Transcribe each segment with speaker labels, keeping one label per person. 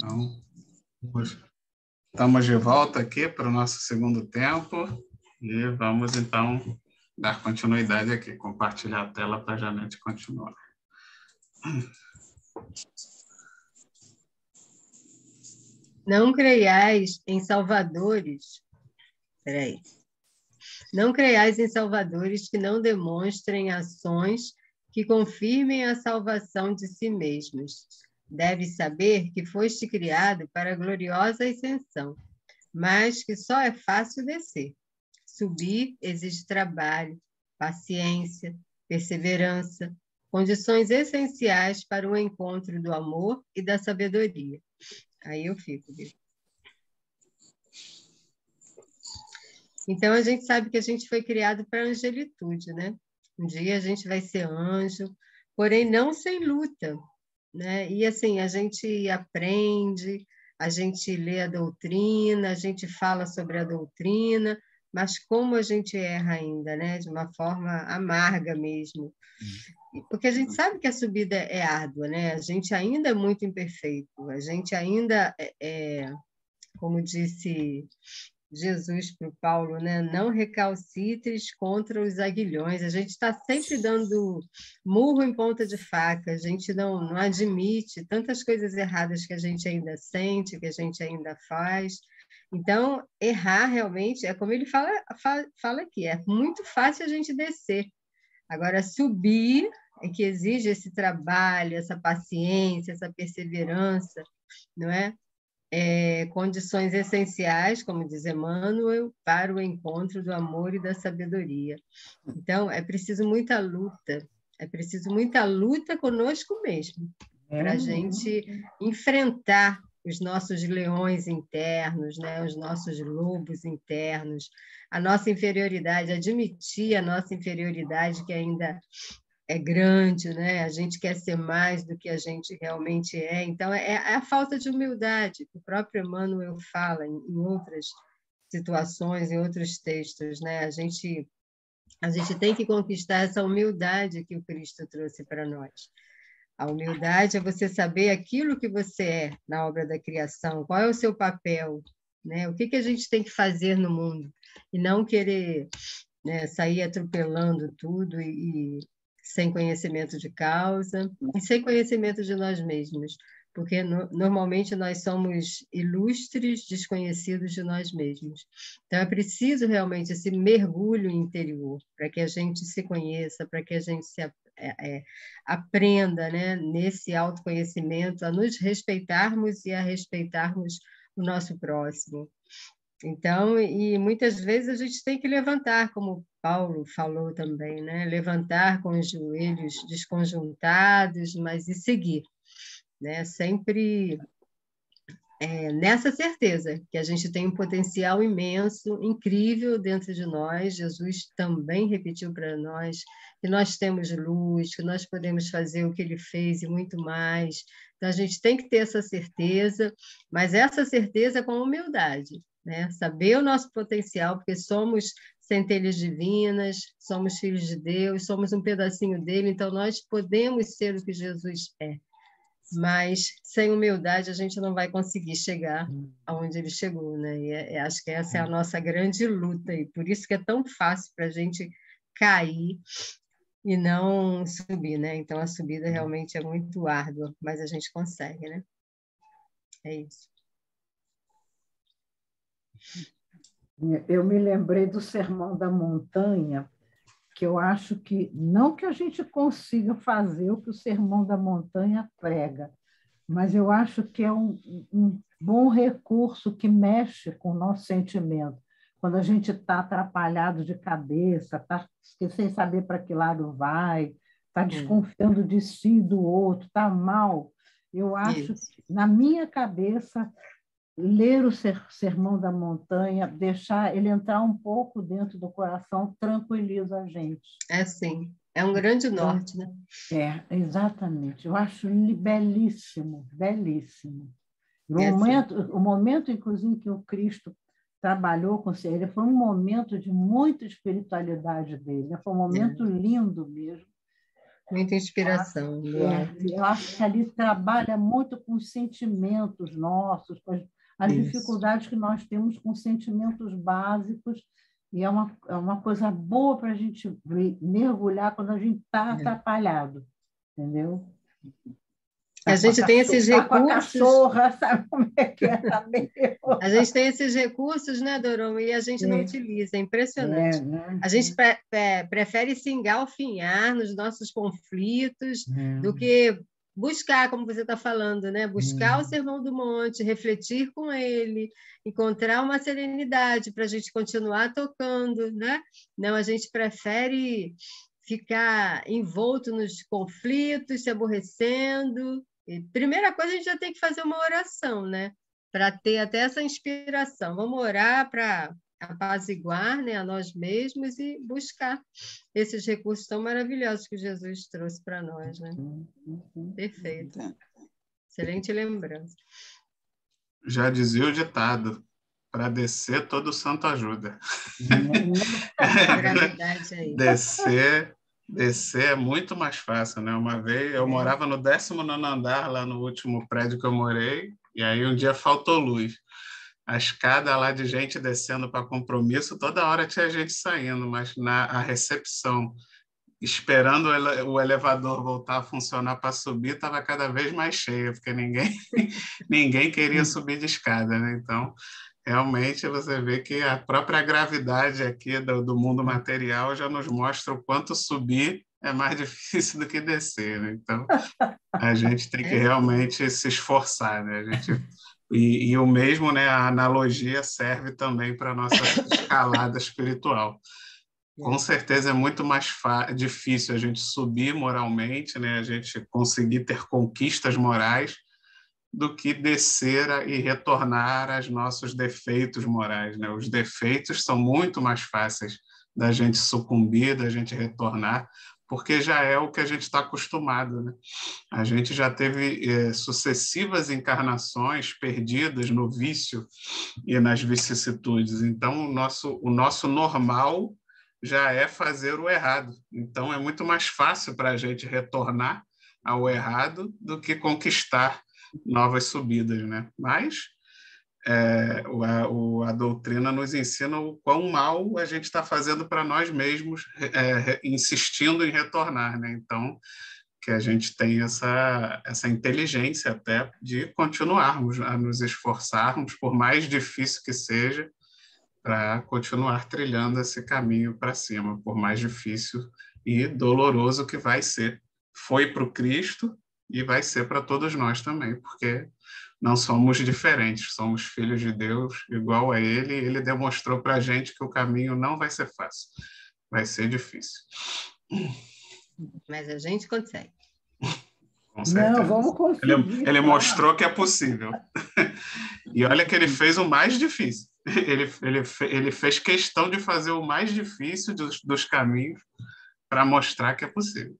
Speaker 1: Então, estamos de volta aqui para o nosso segundo tempo e vamos, então, dar continuidade aqui, compartilhar a tela para a Janete continuar.
Speaker 2: Não creiais em salvadores. Peraí. Não creiais em salvadores que não demonstrem ações que confirmem a salvação de si mesmos. Deves saber que foste criado para a gloriosa ascensão, mas que só é fácil descer. Subir exige trabalho, paciência, perseverança, condições essenciais para o encontro do amor e da sabedoria. Aí eu fico, viu? Então, a gente sabe que a gente foi criado para a angelitude, né? Um dia a gente vai ser anjo, porém não sem luta, né? E assim, a gente aprende, a gente lê a doutrina, a gente fala sobre a doutrina, mas como a gente erra ainda, né? De uma forma amarga mesmo. Porque a gente sabe que a subida é árdua, né? A gente ainda é muito imperfeito, a gente ainda como disse Jesus para o Paulo, né? Não recalcitres contra os aguilhões. A gente está sempre dando murro em ponta de faca, a gente não admite tantas coisas erradas que a gente ainda sente, que a gente ainda faz. Então, errar realmente, é como ele fala aqui, é muito fácil a gente descer. Agora, subir é que exige esse trabalho, essa paciência, essa perseverança, não é? Condições essenciais, como diz Emmanuel, para o encontro do amor e da sabedoria. Então, é preciso muita luta conosco mesmo, para a gente enfrentar os nossos leões internos, né? Os nossos lobos internos, a nossa inferioridade, admitir a nossa inferioridade que ainda é grande, né? A gente quer ser mais do que a gente realmente é. Então, é a falta de humildade, que o próprio Emmanuel fala em outras situações, em outros textos, né? A gente tem que conquistar essa humildade que o Cristo trouxe para nós. A humildade é você saber aquilo que você é na obra da criação, qual é o seu papel, né? O que a gente tem que fazer no mundo, e não querer, né, sair atropelando tudo e sem conhecimento de causa e sem conhecimento de nós mesmos, porque normalmente nós somos ilustres desconhecidos de nós mesmos. Então, é preciso realmente esse mergulho interior para que a gente se conheça, para que a gente se aprenda, né, nesse autoconhecimento, a nos respeitarmos e a respeitarmos o nosso próximo. Então, e muitas vezes a gente tem que levantar, como Paulo falou também, né? Levantar com os joelhos desconjuntados, mas e seguir, né? Sempre nessa certeza que a gente tem um potencial imenso, incrível dentro de nós. Jesus também repetiu para nós que nós temos luz, que nós podemos fazer o que ele fez e muito mais. Então, a gente tem que ter essa certeza, mas essa certeza com humildade, né? Saber o nosso potencial, porque somos centelhas divinas, somos filhos de Deus, somos um pedacinho dele, então nós podemos ser o que Jesus é. Mas sem humildade a gente não vai conseguir chegar aonde ele chegou, né? E acho que essa é a nossa grande luta, e por isso que é tão fácil para a gente cair e não subir, né? Então a subida realmente é muito árdua, mas a gente consegue, né? É isso.
Speaker 3: Eu me lembrei do Sermão da Montanha, que eu acho que, não que a gente consiga fazer o que o Sermão da Montanha prega, mas eu acho que é um bom recurso que mexe com o nosso sentimento. Quando a gente está atrapalhado de cabeça, está sem saber para que lado vai, está desconfiando de si e do outro, está mal, eu acho que, na minha cabeça, ler o Sermão da Montanha, deixar ele entrar um pouco dentro do coração, tranquiliza a gente.
Speaker 2: É sim, é um grande norte, né?
Speaker 3: Exatamente. Eu acho belíssimo, belíssimo. O momento, inclusive, que o Cristo trabalhou com ele foi um momento de muita espiritualidade dele, foi um momento lindo mesmo.
Speaker 2: Muita inspiração do alto.
Speaker 3: Eu acho que ali trabalha muito com os sentimentos nossos, com as dificuldades que nós temos com sentimentos básicos, e é uma coisa boa para a gente mergulhar quando a gente está atrapalhado, entendeu?
Speaker 2: A gente tem esses recursos.
Speaker 3: Com a cachorra, sabe como é que é também?
Speaker 2: A gente tem esses recursos, né, Doroma? E a gente não utiliza, é impressionante.
Speaker 3: Né?
Speaker 2: A gente prefere se engalfinhar nos nossos conflitos do que buscar, como você está falando, né? Buscar o Sermão do Monte, refletir com ele, encontrar uma serenidade para a gente continuar tocando, né? Não, a gente prefere ficar envolto nos conflitos, se aborrecendo. E, primeira coisa, a gente já tem que fazer uma oração, né? Para ter até essa inspiração. Vamos orar para apaziguar, né, a nós mesmos e buscar esses recursos tão maravilhosos que Jesus trouxe para nós, né? Perfeito. Excelente lembrança.
Speaker 1: Já dizia o ditado, para descer todo santo ajuda.
Speaker 2: Gravidade aí.
Speaker 1: Descer é muito mais fácil, né? Uma vez eu morava no 19º andar, lá no último prédio que eu morei, e aí um dia faltou luz. A escada lá de gente descendo para compromisso, toda hora tinha gente saindo, mas a recepção, esperando o elevador voltar a funcionar para subir, estava cada vez mais cheia, porque ninguém queria subir de escada, né? Então, realmente você vê que a própria gravidade aqui do mundo material já nos mostra o quanto subir é mais difícil do que descer, né? Então, a gente tem que realmente se esforçar, né? E o mesmo, né, a analogia serve também para a nossa escalada espiritual. Com certeza é muito mais difícil a gente subir moralmente, né, a gente conseguir ter conquistas morais, do que descer e retornar aos nossos defeitos morais, né? Os defeitos são muito mais fáceis da gente sucumbir, da gente retornar, porque já é o que a gente está acostumado, né? A gente já teve sucessivas encarnações perdidas no vício e nas vicissitudes. Então, o nosso normal já é fazer o errado. Então, é muito mais fácil para a gente retornar ao errado do que conquistar novas subidas, né? Mas a doutrina nos ensina o quão mal a gente está fazendo para nós mesmos, insistindo em retornar, né? Então, que a gente tem essa inteligência até de continuarmos a nos esforçarmos, por mais difícil que seja, para continuar trilhando esse caminho para cima, por mais difícil e doloroso que vai ser. Foi para o Cristo e vai ser para todos nós também, porque não somos diferentes, somos filhos de Deus, igual a Ele. Ele demonstrou para a gente que o caminho não vai ser fácil, vai ser difícil.
Speaker 2: Mas a gente consegue.
Speaker 1: Com certeza.
Speaker 3: Não, vamos conseguir.
Speaker 1: Ele mostrou que é possível. E olha que ele fez o mais difícil. Ele fez questão de fazer o mais difícil dos caminhos para mostrar que é possível.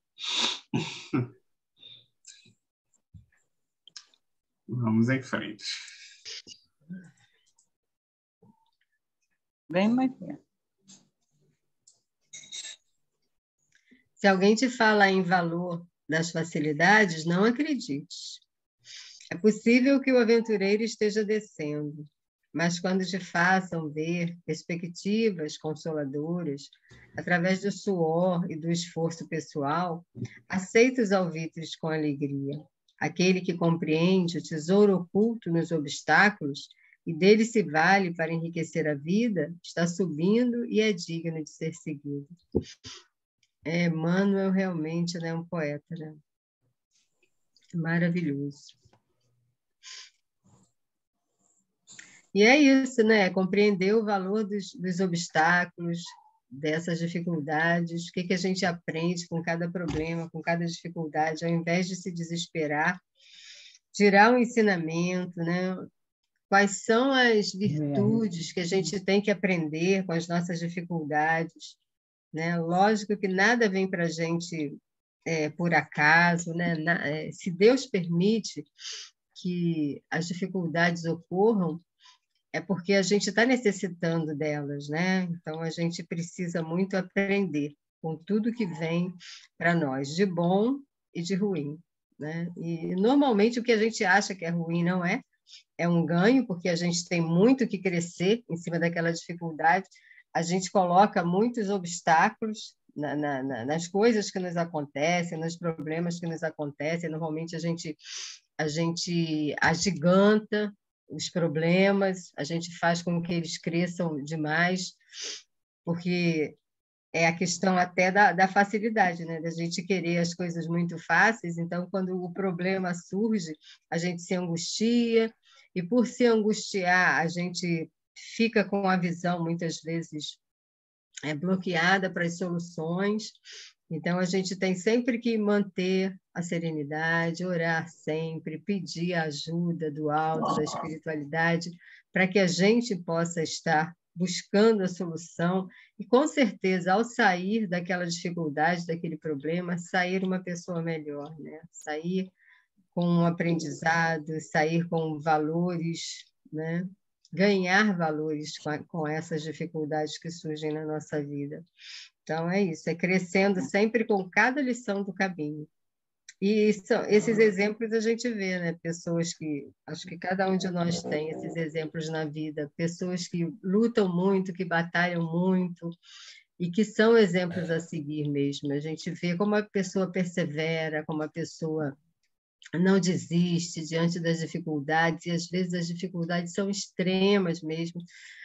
Speaker 1: Vamos em frente.
Speaker 4: Bem, Maria.
Speaker 2: Se alguém te fala em valor das facilidades, não acredite. É possível que o aventureiro esteja descendo, mas quando te façam ver perspectivas consoladoras, através do suor e do esforço pessoal, aceita os alvitres com alegria. Aquele que compreende o tesouro oculto nos obstáculos e dele se vale para enriquecer a vida, está subindo e é digno de ser seguido. Emmanuel realmente é um poeta, né? Maravilhoso. E é isso, né? Compreender o valor dos obstáculos, dessas dificuldades, o que a gente aprende com cada problema, com cada dificuldade, ao invés de se desesperar, tirar um ensinamento, né? Quais são as virtudes que a gente tem que aprender com as nossas dificuldades, né? Lógico que nada vem para a gente por acaso, né? Se Deus permite que as dificuldades ocorram, é porque a gente está necessitando delas, né? Então, a gente precisa muito aprender com tudo que vem para nós, de bom e de ruim, né? E normalmente o que a gente acha que é ruim não é, é um ganho, porque a gente tem muito que crescer em cima daquela dificuldade, a gente coloca muitos obstáculos nas coisas que nos acontecem, nos problemas que nos acontecem, normalmente a gente agiganta os problemas, a gente faz com que eles cresçam demais, porque é a questão até da facilidade, né? Da gente querer as coisas muito fáceis. Então, quando o problema surge, a gente se angustia, e por se angustiar, a gente fica com a visão, muitas vezes, bloqueada para as soluções. Então, a gente tem sempre que manter a serenidade, orar sempre, pedir a ajuda do alto, da espiritualidade, para que a gente possa estar buscando a solução e, com certeza, ao sair daquela dificuldade, daquele problema, sair uma pessoa melhor, né? Sair com um aprendizado, sair com valores, né? Ganhar valores com essas dificuldades que surgem na nossa vida. Então, é isso, é crescendo sempre com cada lição do caminho. E esses exemplos a gente vê, né? Pessoas que, acho que cada um de nós tem esses exemplos na vida, pessoas que lutam muito, que batalham muito, e que são exemplos a seguir mesmo. A gente vê como a pessoa persevera, como a pessoa não desiste diante das dificuldades, e às vezes as dificuldades são extremas mesmo,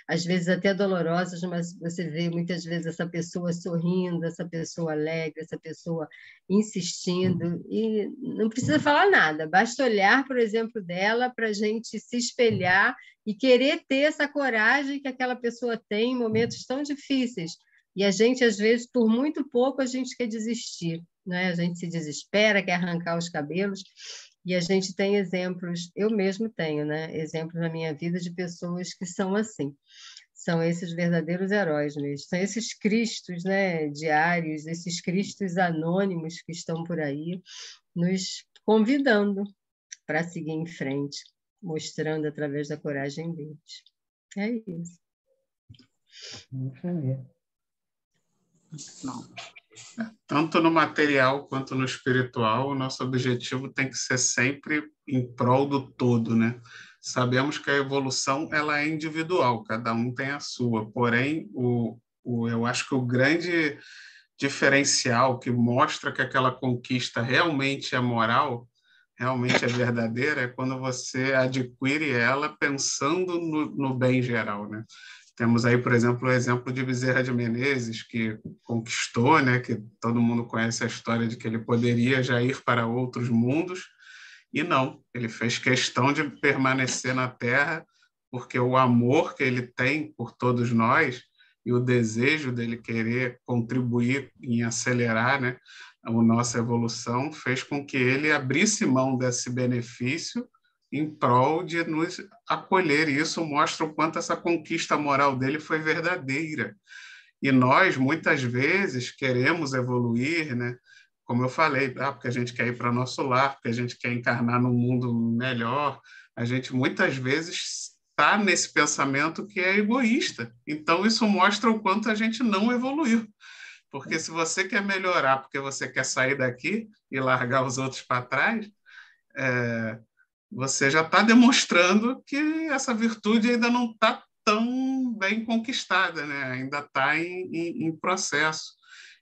Speaker 2: às vezes até dolorosas, mas você vê muitas vezes essa pessoa sorrindo, essa pessoa alegre, essa pessoa insistindo, e não precisa falar nada, basta olhar, por exemplo, dela para a gente se espelhar e querer ter essa coragem que aquela pessoa tem em momentos tão difíceis. E a gente, às vezes, por muito pouco, a gente quer desistir, né? A gente se desespera, quer arrancar os cabelos, e a gente tem exemplos, eu mesmo tenho, né? Exemplos na minha vida de pessoas que são assim. São esses verdadeiros heróis mesmo. São esses cristos, né, diários, esses cristos anônimos que estão por aí, nos convidando para seguir em frente, mostrando através da coragem deles. É isso.
Speaker 1: Não. Tanto no material quanto no espiritual, o nosso objetivo tem que ser sempre em prol do todo, né? Sabemos que a evolução ela é individual, cada um tem a sua, porém, eu acho que o grande diferencial que mostra que aquela conquista realmente é moral, realmente é verdadeira, é quando você adquire ela pensando no bem geral, né? Temos aí, por exemplo, o exemplo de Bezerra de Menezes, que conquistou, né, que todo mundo conhece a história de que ele poderia já ir para outros mundos, e não, ele fez questão de permanecer na Terra, porque o amor que ele tem por todos nós e o desejo dele querer contribuir em acelerar, né, a nossa evolução fez com que ele abrisse mão desse benefício em prol de nos acolher. E isso mostra o quanto essa conquista moral dele foi verdadeira. E nós, muitas vezes, queremos evoluir, né? Como eu falei, porque a gente quer ir para o nosso lar, porque a gente quer encarnar num mundo melhor. A gente, muitas vezes, está nesse pensamento que é egoísta. Então, isso mostra o quanto a gente não evoluiu. Porque se você quer melhorar porque você quer sair daqui e largar os outros para trás, você já está demonstrando que essa virtude ainda não está tão bem conquistada, né? Ainda está em processo.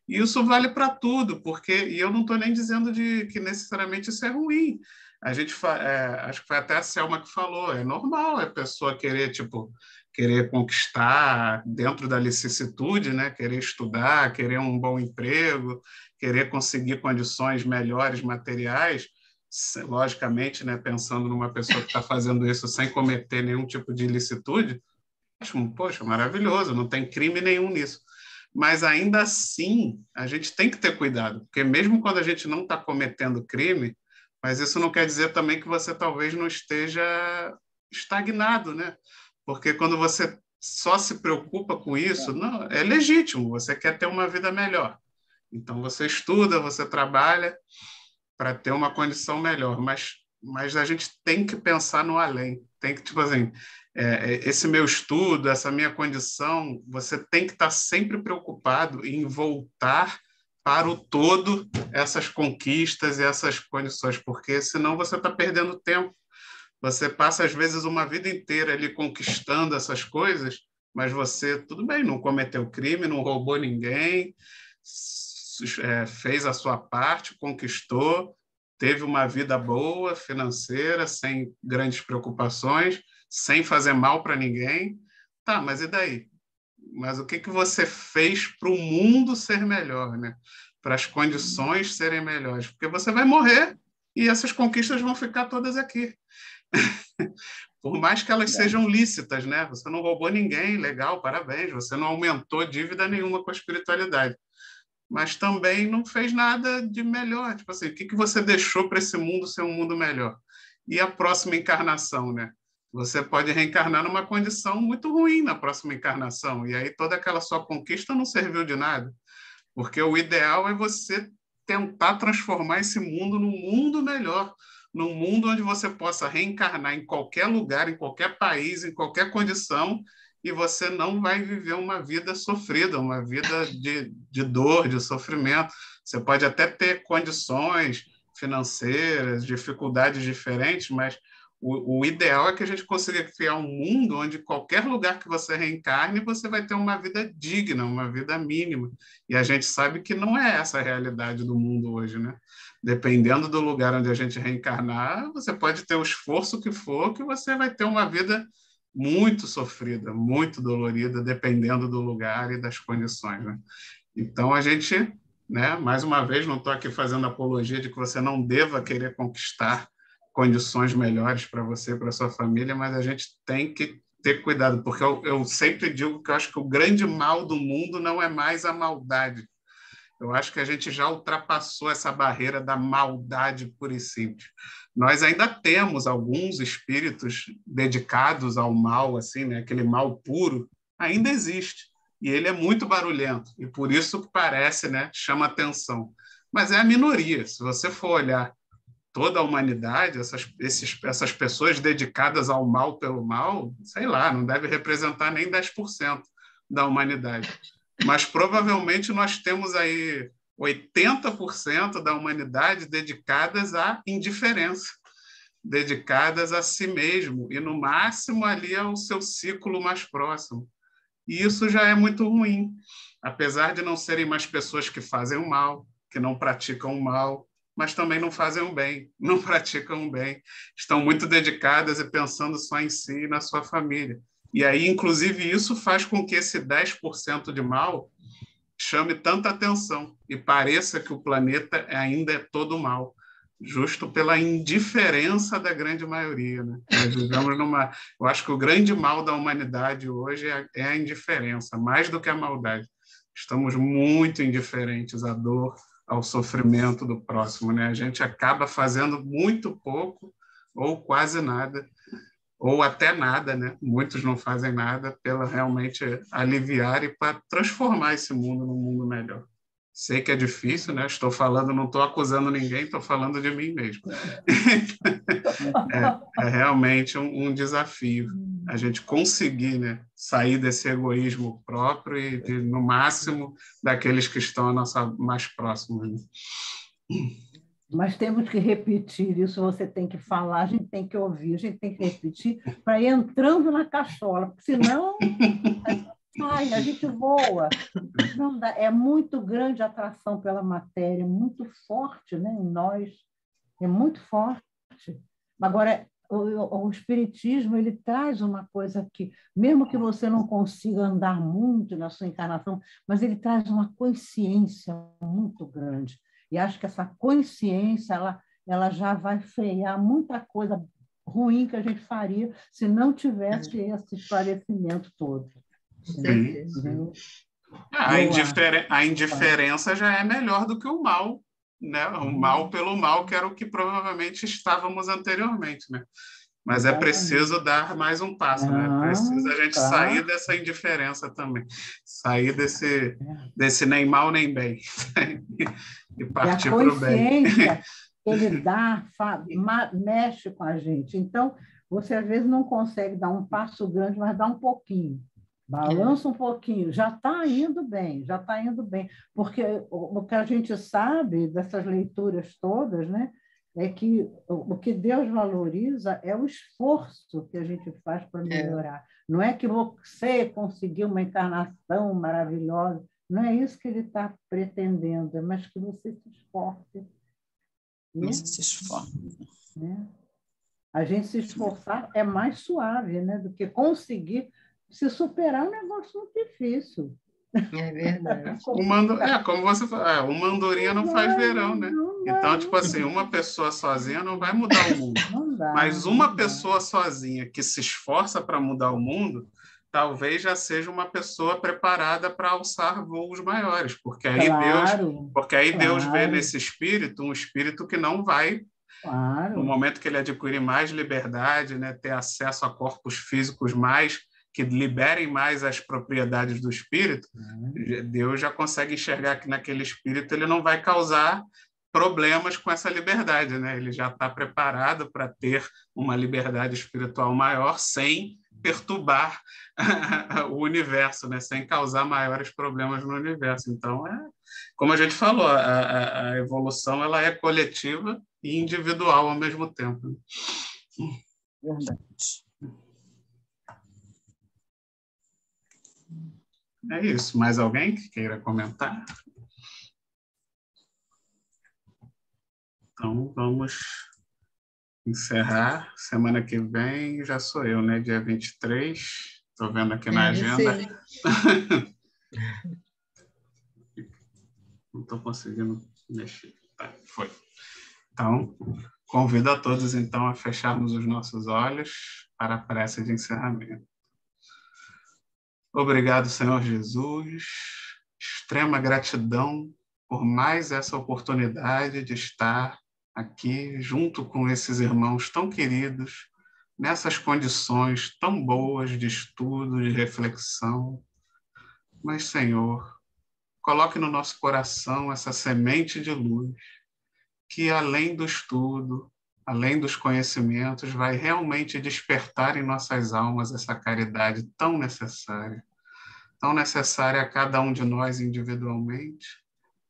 Speaker 1: E isso vale para tudo, e eu não estou nem dizendo que necessariamente isso é ruim. Acho que foi até a Selma que falou, é normal a pessoa querer conquistar dentro da licitude, né? Querer estudar, querer um bom emprego, querer conseguir condições melhores materiais, logicamente, né, pensando numa pessoa que está fazendo isso sem cometer nenhum tipo de ilicitude, poxa, maravilhoso, não tem crime nenhum nisso. Mas ainda assim, a gente tem que ter cuidado, porque mesmo quando a gente não está cometendo crime, mas isso não quer dizer também que você talvez não esteja estagnado, né? Porque quando você só se preocupa com isso, não, é legítimo, você quer ter uma vida melhor. Então, você estuda, você trabalha para ter uma condição melhor, mas a gente tem que pensar no além. Tem que, tipo assim, esse meu estudo, essa minha condição, você tem que estar sempre preocupado em voltar para o todo essas conquistas e essas condições, porque senão você está perdendo tempo. Você passa, às vezes, uma vida inteira ali conquistando essas coisas, mas você, tudo bem, não cometeu crime, não roubou ninguém, fez a sua parte, conquistou, teve uma vida boa, financeira, sem grandes preocupações, sem fazer mal para ninguém. Tá, mas e daí? Mas o que você fez para o mundo ser melhor, né? Para as condições serem melhores? Porque você vai morrer e essas conquistas vão ficar todas aqui. Por mais que elas sejam lícitas, né? Você não roubou ninguém, legal, parabéns. Você não aumentou dívida nenhuma com a espiritualidade. Mas também não fez nada de melhor. Tipo assim, o que você deixou para esse mundo ser um mundo melhor? E a próxima encarnação, né? Você pode reencarnar numa condição muito ruim na próxima encarnação, e aí toda aquela sua conquista não serviu de nada, porque o ideal é você tentar transformar esse mundo num mundo melhor, num mundo onde você possa reencarnar em qualquer lugar, em qualquer país, em qualquer condição, e você não vai viver uma vida sofrida, uma vida de dor, de sofrimento. Você pode até ter condições financeiras, dificuldades diferentes, mas o ideal é que a gente consiga criar um mundo onde qualquer lugar que você reencarne, você vai ter uma vida digna, uma vida mínima. E a gente sabe que não é essa a realidade do mundo hoje, né? Dependendo do lugar onde a gente reencarnar, você pode ter o esforço que for, que você vai ter uma vida muito sofrida, muito dolorida, dependendo do lugar e das condições, né? Então, a gente, né, mais uma vez, não estou aqui fazendo apologia de que você não deva querer conquistar condições melhores para você e para sua família, mas a gente tem que ter cuidado, porque eu sempre digo que eu acho que o grande mal do mundo não é mais a maldade. Eu acho que a gente já ultrapassou essa barreira da maldade pura e simples. Nós ainda temos alguns espíritos dedicados ao mal, assim, né? Aquele mal puro ainda existe. E ele é muito barulhento, e por isso parece, né? Chama atenção. Mas é a minoria. Se você for olhar toda a humanidade, essas pessoas dedicadas ao mal pelo mal, sei lá, não deve representar nem 10% da humanidade. Mas provavelmente nós temos aí 80% da humanidade dedicadas à indiferença, dedicadas a si mesmo, e no máximo ali ao seu ciclo mais próximo. E isso já é muito ruim, apesar de não serem mais pessoas que fazem o mal, que não praticam o mal, mas também não fazem o bem, não praticam o bem, estão muito dedicadas e pensando só em si e na sua família. E aí, inclusive, isso faz com que esse 10% de mal chame tanta atenção e pareça que o planeta ainda é todo mal, justo pela indiferença da grande maioria, né? Nós vivemos numa... Eu acho que o grande mal da humanidade hoje é a indiferença, mais do que a maldade. Estamos muito indiferentes à dor, ao sofrimento do próximo, né? A gente acaba fazendo muito pouco ou quase nada, ou até nada, né? Muitos não fazem nada pela realmente aliviar e para transformar esse mundo num mundo melhor. Sei que é difícil, né? Estou falando, não estou acusando ninguém, estou falando de mim mesmo. É realmente um desafio a gente conseguir, né, sair desse egoísmo próprio e, no máximo, daqueles que estão mais próximos. Né?
Speaker 3: Mas temos que repetir isso, você tem que falar, a gente tem que ouvir, a gente tem que repetir para ir entrando na cachola, porque senão ai, a gente voa. Não dá, é muito grande a atração pela matéria, muito forte, né, em nós, é muito forte. Agora, o espiritismo ele traz uma coisa que, mesmo que você não consiga andar muito na sua encarnação, mas ele traz uma consciência muito grande. E acho que essa consciência ela já vai frear muita coisa ruim que a gente faria se não tivesse esse esclarecimento todo.
Speaker 1: Sim. A indiferença já é melhor do que o mal, né? O mal pelo mal, que era o que provavelmente estávamos anteriormente, né? Mas é preciso dar mais um passo, né? Precisa a gente sair dessa indiferença também, sair desse nem mal nem bem e partir para o bem.
Speaker 3: A consciência ele dá, mexe com a gente. Então, você às vezes não consegue dar um passo grande, mas dá um pouquinho. Balança um pouquinho, já está indo bem, já está indo bem. Porque o que a gente sabe dessas leituras todas, né, é que o que Deus valoriza é o esforço que a gente faz para melhorar. Não é que você conseguiu uma encarnação maravilhosa, não é isso que ele está pretendendo, mas que você se esforce. Né?
Speaker 4: Você se esforça.
Speaker 3: Né? A gente se esforçar é mais suave, né, do que conseguir se superar é um negócio muito difícil.
Speaker 2: É verdade.
Speaker 1: Como você falou, uma andorinha não faz verão, né? Então, tipo assim, uma pessoa sozinha não vai mudar o mundo. Mas uma pessoa sozinha que se esforça para mudar o mundo, talvez já seja uma pessoa preparada para alçar voos maiores, porque aí Deus vê nesse espírito um espírito que não vai, no momento que ele adquirir mais liberdade, né, ter acesso a corpos físicos que liberem mais as propriedades do espírito, Deus já consegue enxergar que naquele espírito ele não vai causar problemas com essa liberdade, né? Ele já está preparado para ter uma liberdade espiritual maior sem perturbar o universo, né? Sem causar maiores problemas no universo. Então, como a gente falou, a evolução ela é coletiva e individual ao mesmo tempo.
Speaker 4: Verdade.
Speaker 1: É isso. Mais alguém que queira comentar? Então, vamos encerrar. Semana que vem já sou eu, né? Dia 23. Estou vendo aqui na agenda. Não estou conseguindo mexer. Tá, foi. Então, convido a todos, então, a fecharmos os nossos olhos para a prece de encerramento. Obrigado, Senhor Jesus. Extrema gratidão por mais essa oportunidade de estar aqui junto com esses irmãos tão queridos, nessas condições tão boas de estudo, de reflexão. Mas, Senhor, coloque no nosso coração essa semente de luz que, além do estudo, além dos conhecimentos, vai realmente despertar em nossas almas essa caridade tão necessária a cada um de nós individualmente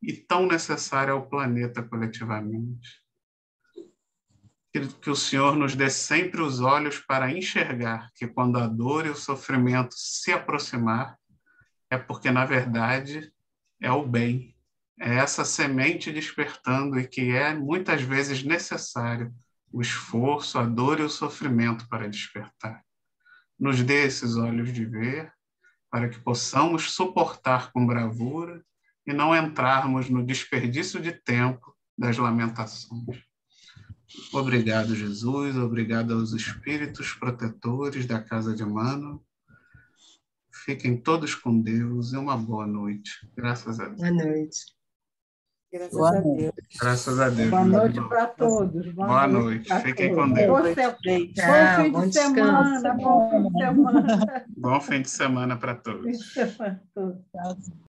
Speaker 1: e tão necessária ao planeta coletivamente. Que o Senhor nos dê sempre os olhos para enxergar que quando a dor e o sofrimento se aproximar, é porque, na verdade, é o bem, é essa semente despertando e que é muitas vezes necessário o esforço, a dor e o sofrimento para despertar. Nos dê esses olhos de ver, para que possamos suportar com bravura e não entrarmos no desperdício de tempo das lamentações. Obrigado, Jesus, obrigado aos espíritos protetores da Casa de Emmanuel. Fiquem todos com Deus e uma boa noite. Graças a Deus.
Speaker 2: Boa noite.
Speaker 4: Graças a Deus.
Speaker 1: Graças a Deus.
Speaker 3: Boa noite para todos.
Speaker 1: Boa noite. Fiquem com Deus.
Speaker 3: Bom fim de semana. Bom fim de semana.
Speaker 1: Bom fim de semana para todos.
Speaker 3: Fim de semana para todos.